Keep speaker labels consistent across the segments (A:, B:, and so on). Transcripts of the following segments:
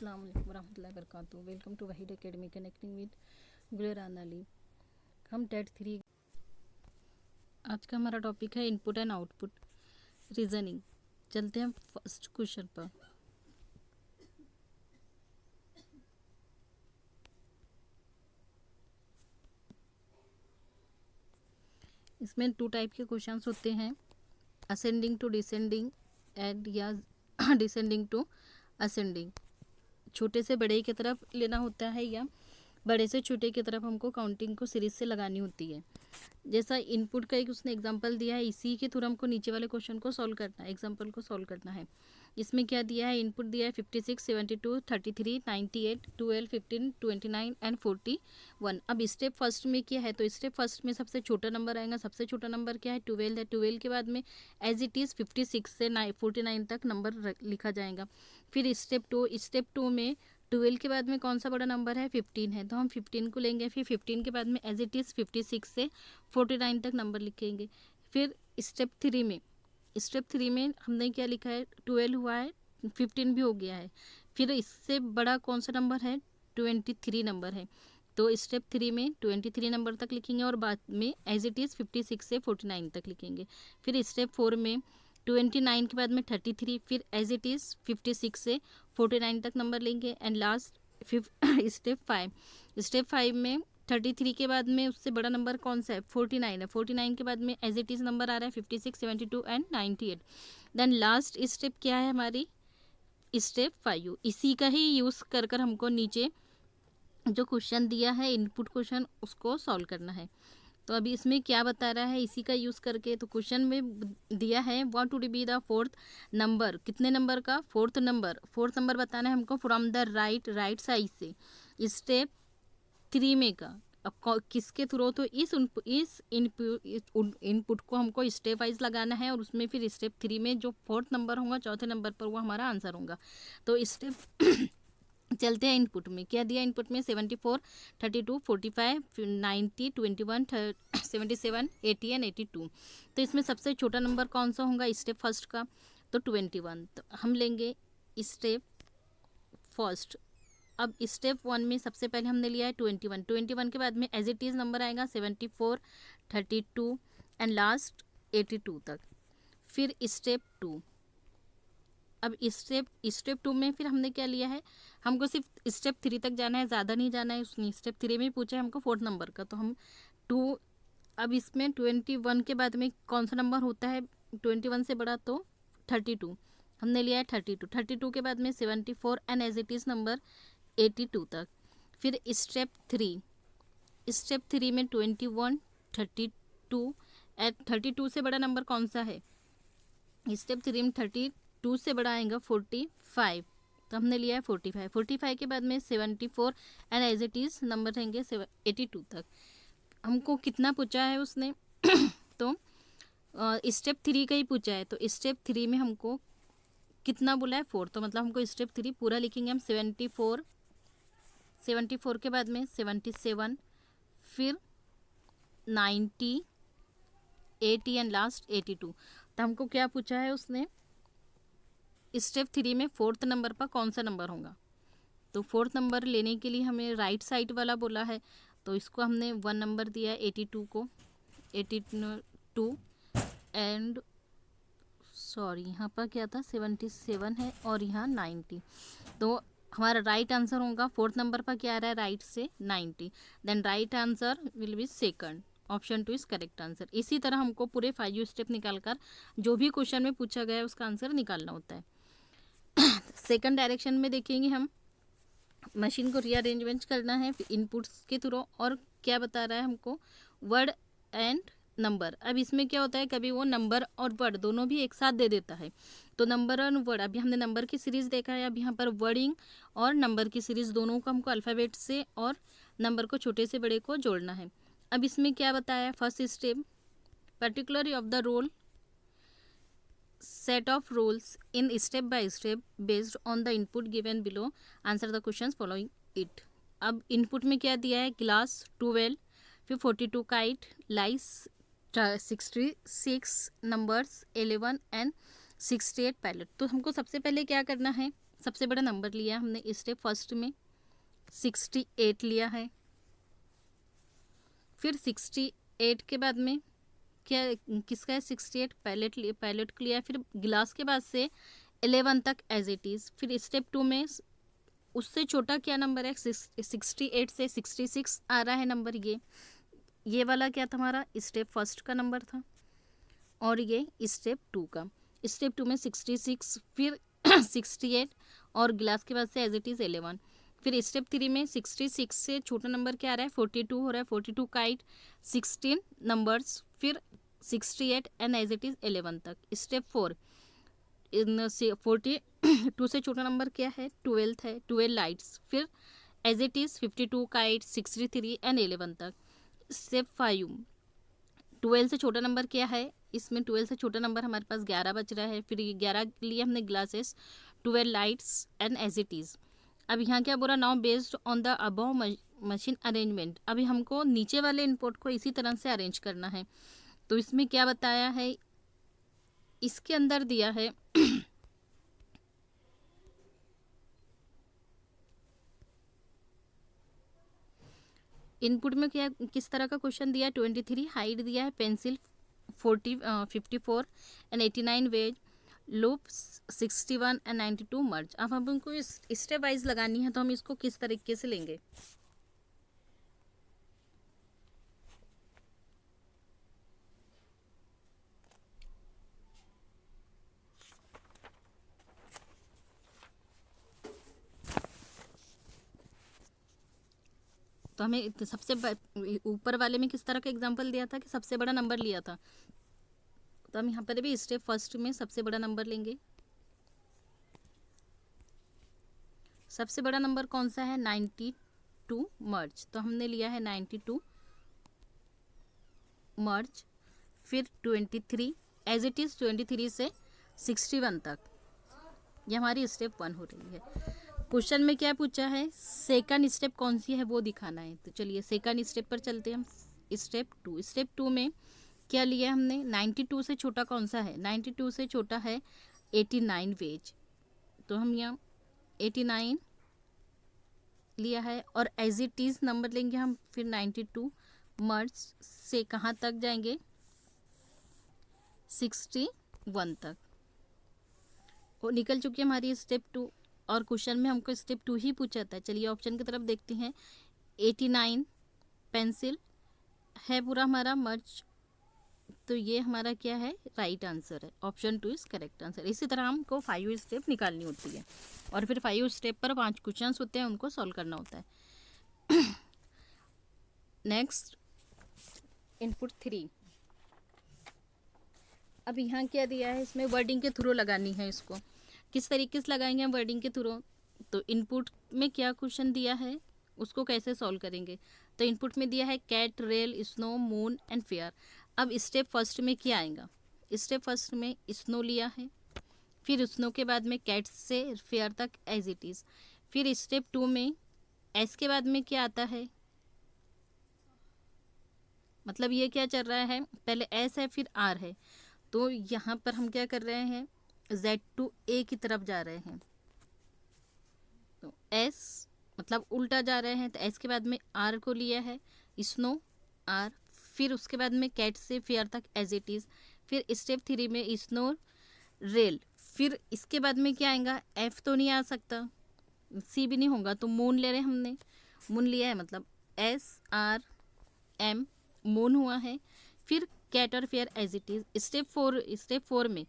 A: अस्सलाम वालेकुम वरहमतुल्लाहि वबरकातुहू। Welcome to Waheed academy connecting with Gulran Ali. हम टेट 3 आज का हमारा टॉपिक है इनपुट एंड आउटपुट रीजनिंग। चलते हैं फर्स्ट क्वेश्चन पर। इसमें 2 टाइप के क्वेश्चंस होते हैं, असेंडिंग टू डिसेंडिंग एंड या डिसेंडिंग टू असेंडिंग। छोटे से बड़े की तरफ लेना होता है या बड़े से छोटे की तरफ हमको काउंटिंग को सीरीज से लगानी होती है। जैसा इनपुट का एक उसने एग्जांपल दिया है, इसी के थ्रू हमको नीचे वाले क्वेश्चन को सॉल्व करना है, एग्जांपल को सॉल्व करना है। इसमें क्या दिया है, इनपुट दिया है 56, 72, 33, 98, 12, 15, 29 एंड 41। अब स्टेप फर्स्ट में क्या है, तो स्टेप फर्स्ट में सबसे छोटा नंबर आएगा। सबसे छोटा नंबर क्या है, 12 है। 12 के बाद में एज इट इज़ 56 से 49 तक नंबर लिखा जाएगा। फिर स्टेप टू में 12 के बाद में कौन सा बड़ा नंबर है, 15 है, तो हम 15 को लेंगे। फिर 15 के बाद में एज इट इज़ 56 से 49 तक नंबर लिखेंगे। फिर स्टेप थ्री में हमने क्या लिखा है, 12 हुआ है, 15 भी हो गया है। फिर इससे बड़ा कौन सा नंबर है, 23 नंबर है, तो स्टेप 3 में 23 नंबर तक लिखेंगे और बाद में एज इट इज़ 56 से 49 तक लिखेंगे। फिर स्टेप 4 में 29 के बाद में 33, फिर एज इट इज़ 56 से 49 तक नंबर लेंगे। एंड लास्ट स्टेप 5 में 33 के बाद में उससे बड़ा नंबर कौन सा है, 49 है। 49 के बाद में एज इट इज़ नंबर आ रहा है 56, 72 एंड 98। देन लास्ट स्टेप क्या है हमारी, स्टेप 5। इसी का ही यूज़ कर कर हमको नीचे जो क्वेश्चन दिया है इनपुट क्वेश्चन, उसको सॉल्व करना है। तो अभी इसमें क्या बता रहा है, इसी का यूज़ करके, तो क्वेश्चन में दिया है what would be the fourth number, कितने नंबर का, फोर्थ नंबर बताना है हमको फ्रॉम द राइट साइड से। स्टेप 3 में का अब किसके थ्रू, तो इस इनपुट को हमको स्टेप वाइज लगाना है और उसमें फिर स्टेप 3 में जो फोर्थ नंबर होगा चौथे नंबर पर वो हमारा आंसर होगा। तो स्टेप चलते हैं इनपुट में, क्या दिया इनपुट में, 74, 32, 45, 90, 21, 77, 80 एंड 82। तो इसमें सबसे छोटा नंबर कौन सा होगा स्टेप फर्स्ट का, तो 21। तो हम लेंगे स्टेप फर्स्ट। अब स्टेप 1 में सबसे पहले हमने लिया है 21 के बाद में एज इट इज़ नंबर आएगा 74, 32 एंड लास्ट 82 तक। फिर स्टेप 2, अब स्टेप 2 में फिर हमने क्या लिया है, हमको सिर्फ स्टेप 3 तक जाना है, ज़्यादा नहीं जाना है। उसने स्टेप 3 में पूछा है हमको फोर्थ नंबर का, तो हम 2, अब इसमें 21 के बाद में कौन सा नंबर होता है 21 से बड़ा, तो 32 हमने लिया है। 32 के बाद में 74 and as it is number 82 तक। फिर स्टेप 3 में 21, 32 एट 32 से बड़ा नंबर कौन सा है, स्टेप 3 में 32 से बड़ा आएगा 45, तो हमने लिया है 45 के बाद में 74 and as it is number रहेंगे 82 तक। हमको कितना पूछा है उसने तो स्टेप 3 का ही पूछा है, तो स्टेप 3 में हमको कितना बोला है 4, तो मतलब हमको स्टेप 3 पूरा लिखेंगे हम। 74 के बाद में 77, फिर 90, 80 एंड लास्ट 82। तो हमको क्या पूछा है उसने, स्टेप 3 में फोर्थ नंबर पर कौन सा नंबर होगा, तो फोर्थ नंबर लेने के लिए हमें राइट साइड वाला बोला है, तो इसको हमने 1 नंबर दिया है 82 को, 82 एंड सॉरी यहाँ पर क्या था 77 है और यहाँ 90। तो हमारा राइट आंसर होगा फोर्थ नंबर पर क्या आ रहा है राइट से 90, then right answer will be second, option 2 is correct answer. इसी तरह हमको पूरे 5 स्टेप निकालकर जो भी क्वेश्चन में पूछा गया है उसका आंसर निकालना होता है। सेकंड डायरेक्शन में देखेंगे हम, मशीन को रीअरेंजमेंट करना है इनपुट्स के थ्रू, और क्या बता रहा है हमको, वर्ड एंड नंबर। अब इसमें क्या होता है, कभी वो नंबर और वर्ड दोनों भी एक साथ दे देता है, तो नंबर और वर्ड, अभी हमने नंबर की सीरीज़ देखा है, अब यहाँ पर वर्डिंग और नंबर की सीरीज़ दोनों को हमको अल्फ़ाबेट से और नंबर को छोटे से बड़े को जोड़ना है। अब इसमें क्या बताया है, first step, particularly of the role set of rules in step by step based on the input given below, answer the questions following it। अब इनपुट में क्या दिया है, ग्लास 12, फिर 42 kite, lice 66, numbers 11 and 68 pallet. तो हमको सबसे पहले क्या करना है, सबसे बड़ा नंबर लिया हमने स्टेप फर्स्ट में 68 लिया है। फिर 68 के बाद में क्या किसका है 68 पैलेट का लिया है। फिर गिलास के बाद से 11 तक एज इट इज़। फिर स्टेप 2 में उससे छोटा क्या नंबर है 68 से 66 आ रहा है नंबर। ये वाला क्या था हमारा स्टेप फर्स्ट का नंबर था और ये स्टेप 2 का। स्टेप 2 में 66 फिर 68 और गिलास के बाद से एज इट इज़ 11। फिर स्टेप 3 में 66 से छोटा नंबर क्या आ रहा है 42 हो रहा है। 42 का 8 16 नंबर्स फिर 68 एंड एज इट इज़ 11 तक। स्टेप 4 इन 42 से छोटा नंबर क्या है 12 है। 12 लाइट्स फिर एज इट इज़ 52 का 8 63 एंड 11 तक। स्टेप 5 12 से छोटा नंबर क्या है इसमें 12 से छोटा नंबर हमारे पास 11 बच रहा है। फिर ये 11 लिए हमने glasses 12 lights and as it is. अब यहाँ क्या बोला now based on the above machine arrangement. अभी हमको नीचे वाले इनपुट को इसी तरह से अरेंज करना है। तो इसमें क्या बताया है इसके अंदर दिया है इनपुट में क्या किस तरह का क्वेश्चन दिया है 23 हाइट दिया है pencil 54 and 89 wedge loop 61 and 92 merge. अब हम उनको स्टेप वाइज लगानी है तो हम इसको किस तरीके से लेंगे। तो हमें सबसे ऊपर वाले में किस तरह का एग्जांपल दिया था कि सबसे बड़ा नंबर लिया था। तो हम यहाँ पर भी स्टेप फर्स्ट में सबसे बड़ा नंबर लेंगे। सबसे बड़ा नंबर कौन सा है 92 मर्ज। तो हमने लिया है 92 मर्ज। फिर 23 एज इट इज़ 23 से 61 तक। ये हमारी स्टेप 1 हो रही है। क्वेश्चन में क्या पूछा है सेकंड स्टेप कौन सी है वो दिखाना है। तो चलिए सेकंड स्टेप पर चलते हैं हम। स्टेप 2 स्टेप 2 में क्या लिया हमने 92 से छोटा कौन सा है 92 से छोटा है 89 वेज। तो हम यहाँ 89 लिया है और एज इट इज़ नंबर लेंगे हम। फिर 92 मर्ज से कहाँ तक जाएंगे 61 तक। वो निकल चुकी है हमारी स्टेप 2 और क्वेश्चन में हमको स्टेप 2 ही पूछा था। चलिए ऑप्शन की तरफ देखते हैं 89 पेंसिल है पूरा हमारा मर्ज। तो ये हमारा क्या है राइट आंसर है। Option 2 is correct answer. इसी तरह हमको 5 स्टेप निकालनी होती है और फिर 5 स्टेप पर 5 क्वेश्चन होते हैं उनको सॉल्व करना होता है। Next input 3। अब यहाँ क्या दिया है इसमें वर्डिंग के थ्रू लगानी है। इसको किस तरीके से लगाएंगे हम वर्डिंग के थ्रू। तो इनपुट में क्या क्वेश्चन दिया है उसको कैसे सॉल्व करेंगे। तो इनपुट में दिया है cat rail snow moon and fair. अब स्टेप फर्स्ट में क्या आएगा स्टेप फर्स्ट में स्नो लिया है। फिर स्नो के बाद में कैट से फेयर तक एज इट इज़। फिर स्टेप 2 में एस के बाद में क्या आता है मतलब ये क्या चल रहा है पहले एस है फिर आर है। तो यहाँ पर हम क्या कर रहे हैं Z टू A की तरफ जा रहे हैं। तो S मतलब उल्टा जा रहे हैं। तो S के बाद में R को लिया है स्नो R। फिर उसके बाद में कैट से फेयर तक एज इट इज़। फिर स्टेप 3 में स्नो रेल। फिर इसके बाद में क्या आएगा F तो नहीं आ सकता C भी नहीं होगा तो मून ले रहे हैं हमने। मून लिया है मतलब SRM मून हुआ है। फिर कैट और fair as it is. Step 4 में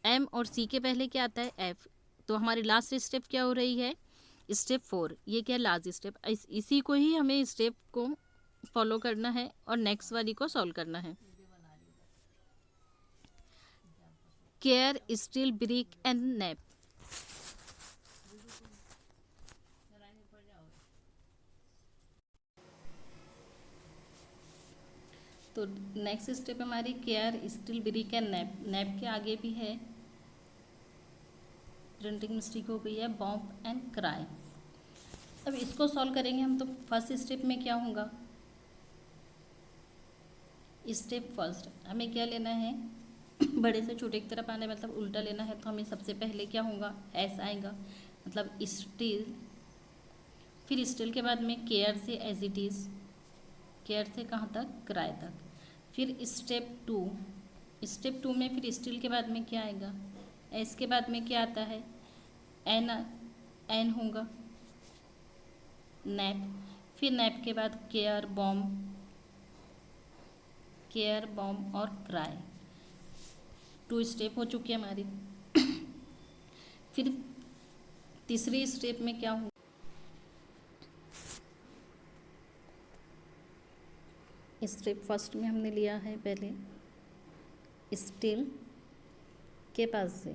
A: M और C के पहले क्या आता है F। तो हमारी लास्ट स्टेप क्या हो रही है स्टेप 4। ये क्या लास्ट स्टेप इसी को ही हमें स्टेप को फॉलो करना है और नेक्स्ट वाली को सॉल्व करना है। Care steel brick and nap. तो नेक्स्ट स्टेप हमारी care steel brick and nap. Nap के आगे भी है प्रिंटिंग मिस्टेक हो गई है बॉम्ब एंड क्राई। अब इसको सॉल्व करेंगे हम। तो फर्स्ट स्टेप में क्या होगा स्टेप फर्स्ट हमें क्या लेना है बड़े से छोटे की तरफ आना है मतलब उल्टा लेना है। तो हमें सबसे पहले क्या होगा एस आएगा। मतलब स्टिल, फिर स्टिल के बाद में केयर से एज इट इज़, केयर से कहाँ तक, क्राई तक। फिर स्टेप टू में फिर स्टिल के बाद में क्या आएगा, एस के बाद में क्या आता है, एन, एन होगा, नैप। फिर नैप के बाद केयर बॉम्ब और क्राई। 2 स्टेप हो चुकी है हमारी। फिर तीसरी स्टेप में क्या होगा, स्टेप फर्स्ट में हमने लिया है पहले स्टिल के पास से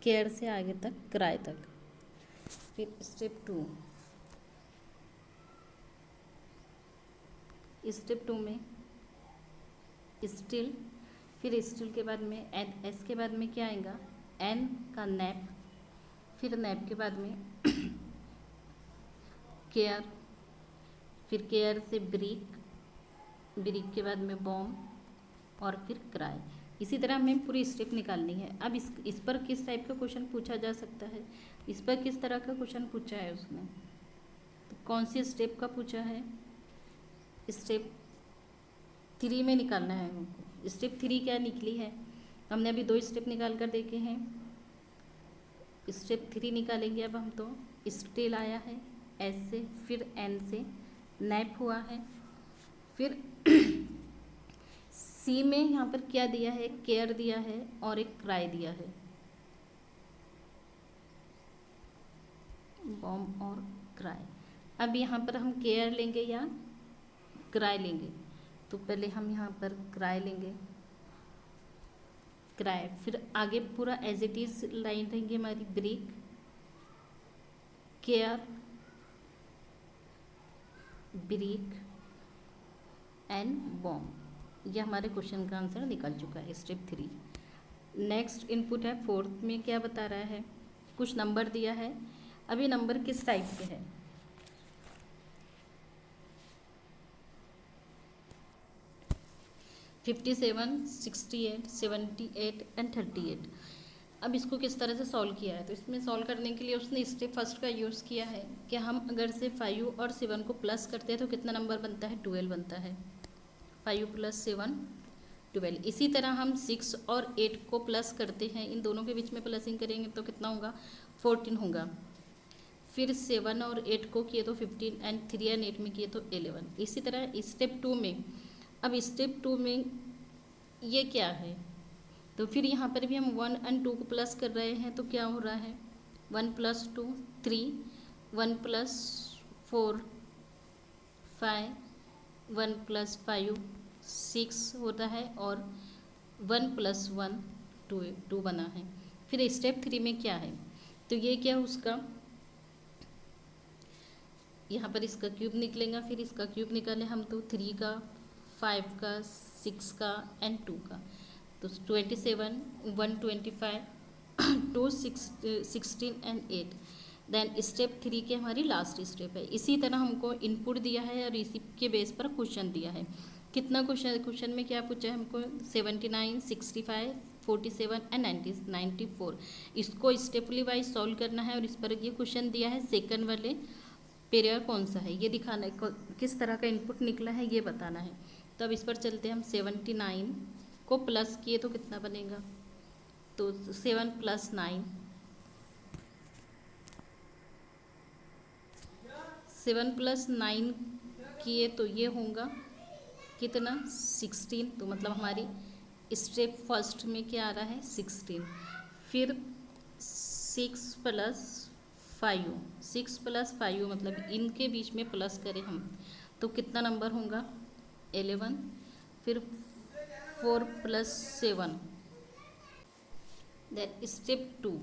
A: केयर से आगे तक, क्राई तक। फिर स्टेप टू में स्टिल, फिर स्टिल के बाद में एन, एस के बाद में क्या आएगा, एन का नैप, फिर नैप के बाद में केयर, फिर केयर से ब्रीक के बाद में बॉम्ब और फिर क्राई। इसी तरह हमें पूरी स्टेप निकालनी है। अब इस पर किस टाइप का क्वेश्चन पूछा जा सकता है, इस पर किस तरह का क्वेश्चन पूछा है उसने, तो कौन सी स्टेप का पूछा है, स्टेप 3 में निकालना है हमको। स्टेप 3 क्या निकली है, हमने अभी 2 स्टेप निकाल कर देखे हैं। स्टेप 3 निकालेंगे अब हम, तो स्टिल आया है एस से, फिर एन से नैप हुआ है, फिर सी में यहाँ पर क्या दिया है, केयर दिया है और एक क्राई दिया है, बॉम्ब और क्राई। अब यहाँ पर हम केयर लेंगे या क्राई लेंगे, तो पहले हम यहाँ पर क्राई लेंगे, क्राई। फिर आगे पूरा एज इट इज लाइन रहेंगी हमारी, break, care, break and bomb. यह हमारे क्वेश्चन का आंसर निकल चुका है स्टेप 3। नेक्स्ट इनपुट है 4th में, क्या बता रहा है, कुछ नंबर दिया है। अब ये नंबर किस टाइप के हैं, 57, 68, 78 एंड 38। अब इसको किस तरह से सॉल्व किया है, तो इसमें सॉल्व करने के लिए उसने स्टेप फर्स्ट का यूज़ किया है कि हम अगर से 5 और 7 को प्लस करते हैं तो कितना नंबर बनता है, 12 बनता है। 5 + 7 12। इसी तरह हम 6 और 8 को प्लस करते हैं, इन दोनों के बीच में प्लसिंग करेंगे तो कितना होगा, 14 होगा। फिर 7 और 8 को किए तो 15 एंड 3 और 8 में किए तो 11। इसी तरह स्टेप 2 में, अब स्टेप 2 में ये क्या है, तो फिर यहाँ पर भी हम 1 और 2 को प्लस कर रहे हैं, तो क्या हो रहा है, 1 + 2 3, 1 + 4 5, 1 + 5 6 होता है और 1 + 1 2 बना है। फिर स्टेप 3 में क्या है, तो ये क्या उसका, यहाँ पर इसका क्यूब निकलेगा, फिर इसका क्यूब निकाले हम तो 3 का, 5 का, 6 का एंड 2 का, तो 27, 125 2 16 एंड 8। देन स्टेप 3 की हमारी लास्ट स्टेप है। इसी तरह हमको इनपुट दिया है और इसी के बेस पर क्वेश्चन दिया है। कितना क्वेश्चन में क्या पूछा है हमको, 79, 65, 47 एंड 94। इसको स्टेपली वाइज सॉल्व करना है और इस पर ये क्वेश्चन दिया है सेकंड वाले पेयर कौन सा है, ये दिखाना है, किस तरह का इनपुट निकला है ये बताना है। तो अब इस पर चलते हैं हम, 79 को प्लस किए तो कितना बनेगा, तो 7 + 9, 7 + 9 किए तो ये होगा कितना, 16। तो मतलब हमारी स्टेप फर्स्ट में क्या आ रहा है, 16। फिर 6 + 5, 6 + 5 मतलब इनके बीच में प्लस करें हम तो कितना नंबर होगा, 11। फिर 4 + 7, देन स्टेप 2।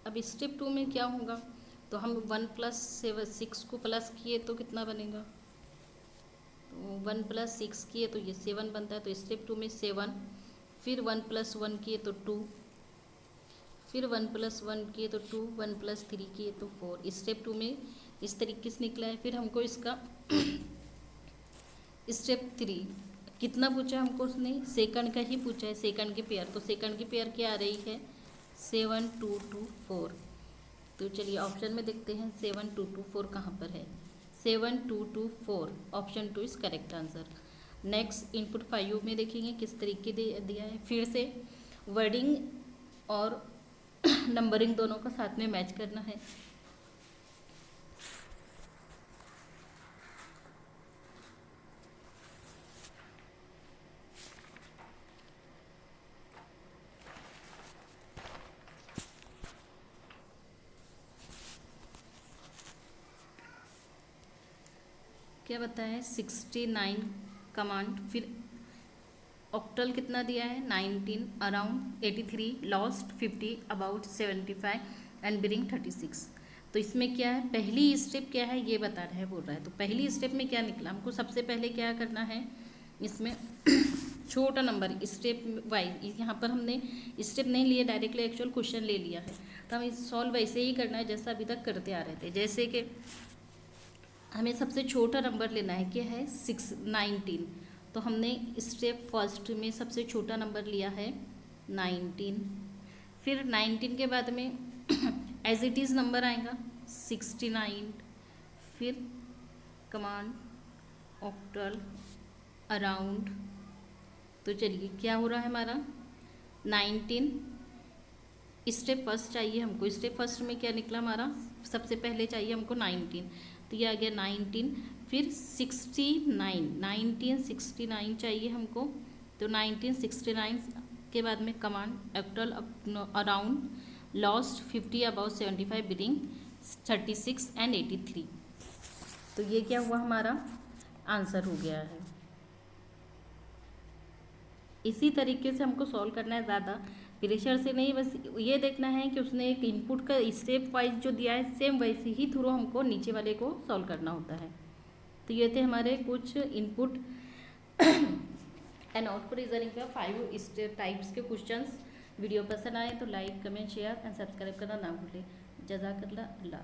A: अब स्टेप 2 में क्या होगा, तो हम 1 + 6 को प्लस किए तो कितना बनेगा, तो 1 + 6 किए तो ये 7 बनता है, तो स्टेप 2 में 7। फिर 1 + 1 किए तो 2, फिर 1 + 1 किए तो 2, 1 + 3 किए तो 4। स्टेप 2 में इस तरीके से निकला है। फिर हमको इसका स्टेप 3 कितना पूछा हमको उसने, सेकंड का ही पूछा है, सेकंड के पेयर। तो सेकंड की पेयर क्या आ रही है, 7 2 2 4। तो चलिए ऑप्शन में देखते हैं 7224 कहाँ पर है। 7224 option 2 is correct answer. Next input 5 में देखेंगे किस तरीके दिया है। फिर से वर्डिंग और नंबरिंग दोनों का साथ में मैच करना है। क्या बताया है 69 कमांड, फिर ऑक्टल कितना दिया है 19, around 83, lost 50, about 75 and bring 36। तो इसमें क्या है, पहली स्टेप क्या है ये बता रहा है, बोल रहा है। तो पहली स्टेप में क्या निकला, हमको सबसे पहले क्या करना है इसमें छोटा नंबर स्टेप वाइज, यहाँ पर हमने स्टेप नहीं लिए, डायरेक्टली एक्चुअल क्वेश्चन ले लिया है। तो हमें सॉल्व वैसे ही करना है जैसा अभी तक करते आ रहे थे। जैसे कि हमें सबसे छोटा नंबर लेना है, क्या है 19। तो हमने स्टेप फर्स्ट में सबसे छोटा नंबर लिया है 19। फिर 19 के बाद में एज इट इज़ नंबर आएगा 69। फिर कमांड ऑक्टल अराउंड। तो चलिए क्या हो रहा है हमारा 19 स्टेप फर्स्ट चाहिए हमको। स्टेप फर्स्ट में क्या निकला हमारा, सबसे पहले चाहिए हमको 19, तो ये आ गया 19। फिर 69, 1969 चाहिए हमको। तो 1969 के बाद में command actual around, lost 50, about 75, bearing 36 and 83। तो ये क्या हुआ हमारा आंसर हो गया है। इसी तरीके से हमको सॉल्व करना है, ज़्यादा प्रेशर से नहीं, बस ये देखना है कि उसने एक इनपुट का स्टेप वाइज जो दिया है सेम वैसे ही थ्रू हमको नीचे वाले को सॉल्व करना होता है। तो ये थे हमारे कुछ इनपुट एंड आउटपुट रीजनिंग का 5 टाइप्स के क्वेश्चंस। वीडियो पसंद आए तो like comment share and subscribe करना ना भूलें। जज़ाकल्लाह। अल्लाह।